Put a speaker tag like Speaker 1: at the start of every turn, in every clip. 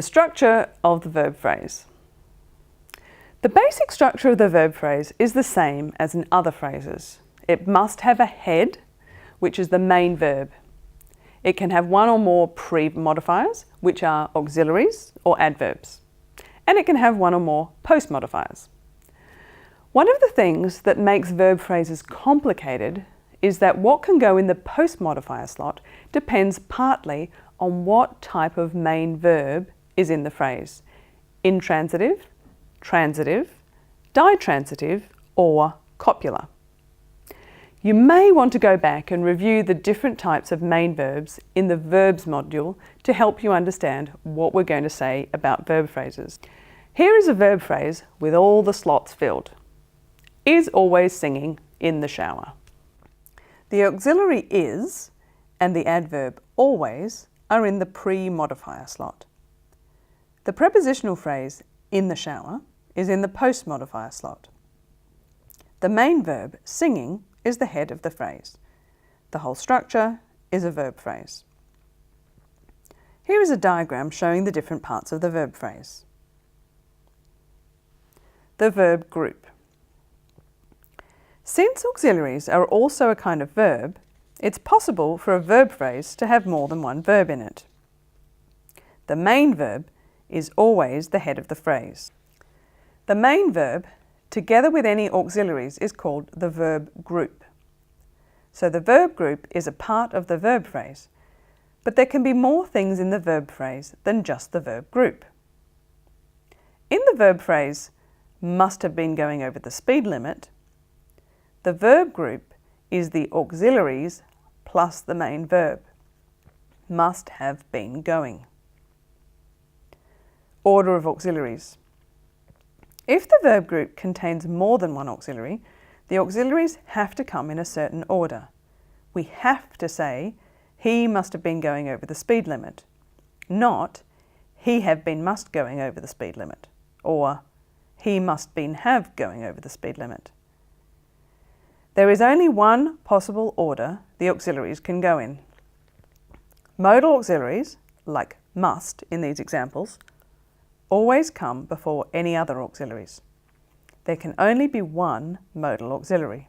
Speaker 1: The structure of the verb phrase. The basic structure of the verb phrase is the same as in other phrases. It must have a head, which is the main verb. It can have one or more pre-modifiers, which are auxiliaries or adverbs. And it can have one or more post-modifiers. One of the things that makes verb phrases complicated is that what can go in the post-modifier slot depends partly on what type of main verb is in the phrase: intransitive, transitive, ditransitive, or copular. You may want to go back and review the different types of main verbs in the verbs module to help you understand what we're going to say about verb phrases. Here is a verb phrase with all the slots filled. Is always singing in the shower. The auxiliary is and the adverb always are in the pre-modifier slot. The prepositional phrase in the shower is in the post-modifier slot. The main verb singing is the head of the phrase. The whole structure is a verb phrase. Here is a diagram showing the different parts of the verb phrase. The verb group. Since auxiliaries are also a kind of verb, it's possible for a verb phrase to have more than one verb in it. The main verb is always the head of the phrase. The main verb, together with any auxiliaries, is called the verb group. So the verb group is a part of the verb phrase, but there can be more things in the verb phrase than just the verb group. In the verb phrase, must have been going over the speed limit, the verb group is the auxiliaries plus the main verb. Must have been going. Order of auxiliaries. If the verb group contains more than one auxiliary, the auxiliaries have to come in a certain order. We have to say, he must have been going over the speed limit, not he have been must going over the speed limit, or he must been have going over the speed limit. There is only one possible order the auxiliaries can go in. Modal auxiliaries, like must in these examples, always come before any other auxiliaries. There can only be one modal auxiliary.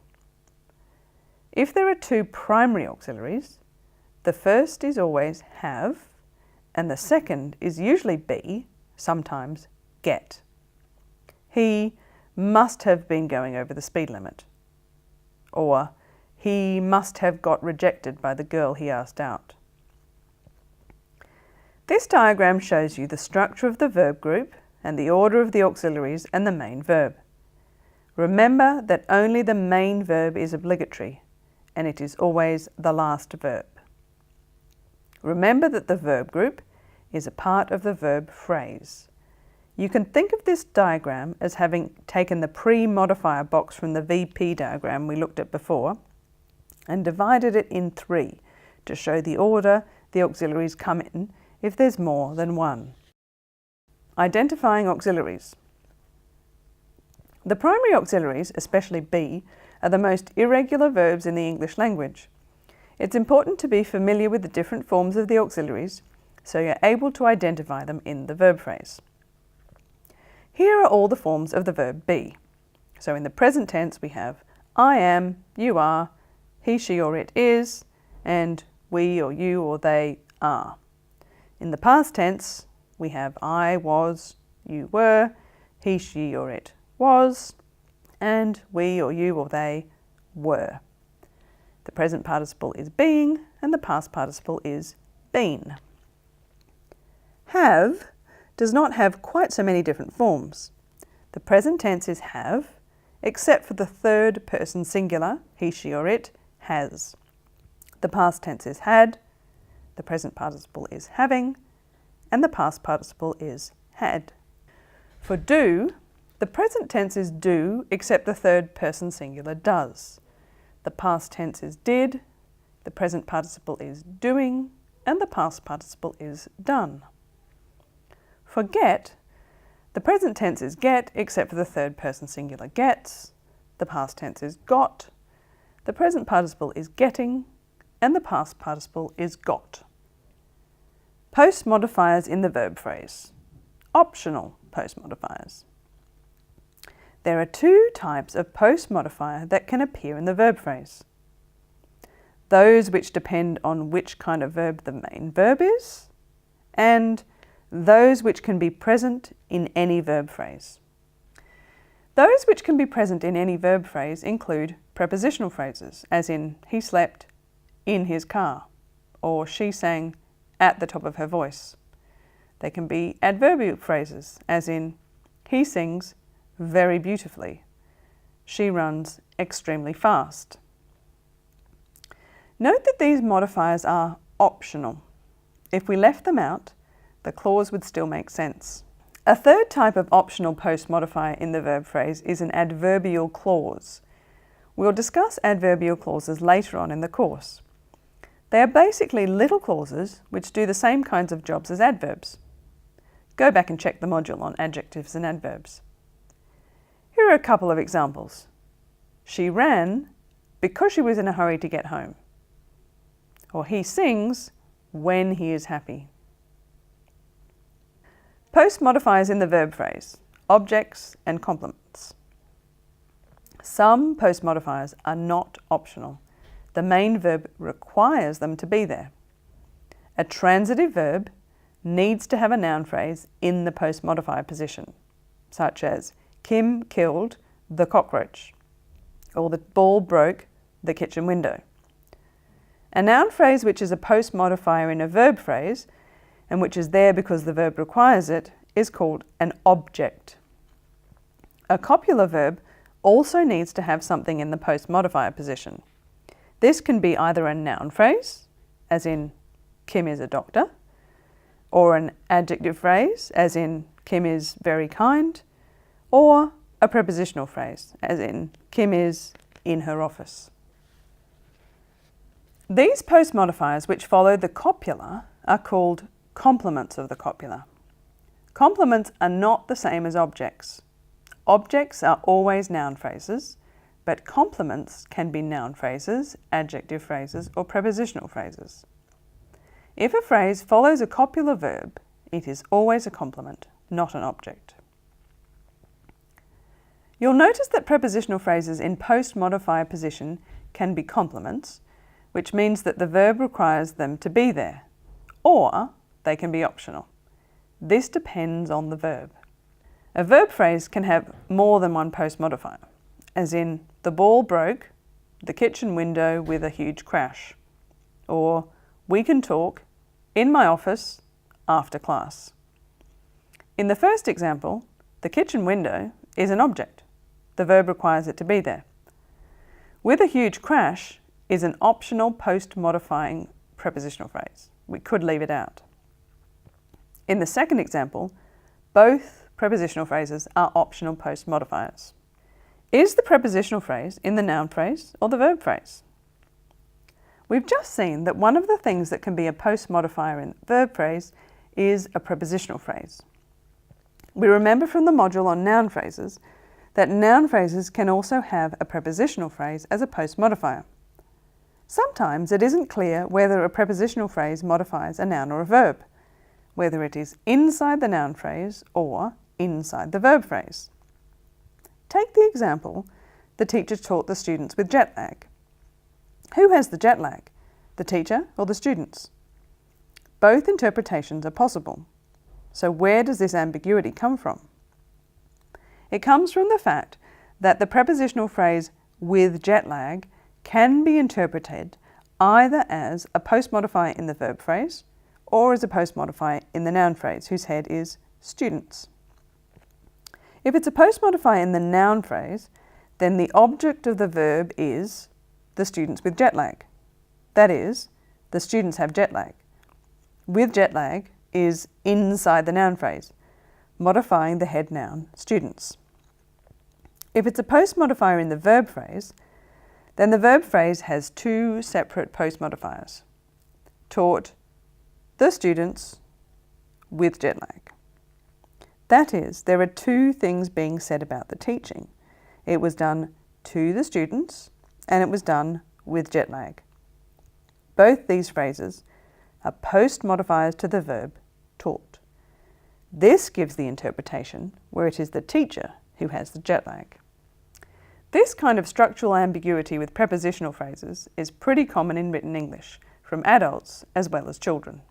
Speaker 1: If there are two primary auxiliaries, the first is always have, and the second is usually be, sometimes get. He must have been going over the speed limit. Or he must have got rejected by the girl he asked out. This diagram shows you the structure of the verb group and the order of the auxiliaries and the main verb. Remember that only the main verb is obligatory, and it is always the last verb. Remember that the verb group is a part of the verb phrase. You can think of this diagram as having taken the pre-modifier box from the VP diagram we looked at before and divided it in three to show the order the auxiliaries come in if there's more than one. Identifying auxiliaries. The primary auxiliaries, especially be, are the most irregular verbs in the English language. It's important to be familiar with the different forms of the auxiliaries so you're able to identify them in the verb phrase. Here are all the forms of the verb be. So in the present tense we have I am, you are, he, she or it is, and we or you or they are. In the past tense we have I was, you were, he, she or it was, and we or you or they were. The present participle is being and the past participle is been. Have does not have quite so many different forms. The present tense is have, except for the third person singular, he, she or it, has. The past tense is had, the present participle is having, and the past participle is had. For do, the present tense is do, except the third person singular does. The past tense is did, the present participle is doing, and the past participle is done. For get, the present tense is get, except for the third person singular gets, the past tense is got, the present participle is getting, and the past participle is got. Post modifiers in the verb phrase. optional post modifiers. There are two types of post modifier that can appear in the verb phrase. Those which depend on which kind of verb the main verb is, and those which can be present in any verb phrase. Those which can be present in any verb phrase include prepositional phrases, as in he slept in his car, or she sang at the top of her voice. They can be adverbial phrases, as in he sings very beautifully, she runs extremely fast. Note that these modifiers are optional. If we left them out, the clause would still make sense. A third type of optional post modifier in the verb phrase is an adverbial clause. We'll discuss adverbial clauses later on in the course. They are basically little clauses which do the same kinds of jobs as adverbs. Go back and check the module on adjectives and adverbs. Here are a couple of examples. She ran because she was in a hurry to get home. Or he sings when he is happy. Post modifiers in the verb phrase, objects and complements. Some post modifiers are not optional. The main verb requires them to be there. A transitive verb needs to have a noun phrase in the post modifier position, such as Kim killed the cockroach, or the ball broke the kitchen window. A noun phrase which is a post modifier in a verb phrase, and which is there because the verb requires it, is called an object. A copular verb also needs to have something in the post modifier position. This can be either a noun phrase, as in Kim is a doctor, or an adjective phrase, as in Kim is very kind, or a prepositional phrase, as in Kim is in her office. These post modifiers which follow the copula are called complements of the copula. Complements are not the same as objects. Objects are always noun phrases, but complements can be noun phrases, adjective phrases, or prepositional phrases. If a phrase follows a copular verb, it is always a complement, not an object. You'll notice that prepositional phrases in post-modifier position can be complements, which means that the verb requires them to be there, or they can be optional. This depends on the verb. A verb phrase can have more than one post-modifier, as in the ball broke the kitchen window with a huge crash, or we can talk in my office after class. In the first example, the kitchen window is an object. The verb requires it to be there. With a huge crash is an optional post-modifying prepositional phrase. We could leave it out. In the second example, both prepositional phrases are optional post-modifiers. Is the prepositional phrase in the noun phrase or the verb phrase? We've just seen that one of the things that can be a post-modifier in the verb phrase is a prepositional phrase. We remember from the module on noun phrases that noun phrases can also have a prepositional phrase as a post-modifier. Sometimes it isn't clear whether a prepositional phrase modifies a noun or a verb, whether it is inside the noun phrase or inside the verb phrase. Take the example, the teacher taught the students with jet lag. Who has the jet lag, the teacher or the students? Both interpretations are possible. So where does this ambiguity come from? It comes from the fact that the prepositional phrase with jet lag can be interpreted either as a post-modifier in the verb phrase or as a post-modifier in the noun phrase whose head is students. If it's a post-modifier in the noun phrase, then the object of the verb is the students with jet lag. That is, the students have jet lag. With jet lag is inside the noun phrase, modifying the head noun students. If it's a post-modifier in the verb phrase, then the verb phrase has two separate post-modifiers. Taught the students with jet lag. That is, there are two things being said about the teaching. It was done to the students and it was done with jet lag. Both these phrases are post-modifiers to the verb taught. This gives the interpretation where it is the teacher who has the jet lag. This kind of structural ambiguity with prepositional phrases is pretty common in written English, from adults as well as children.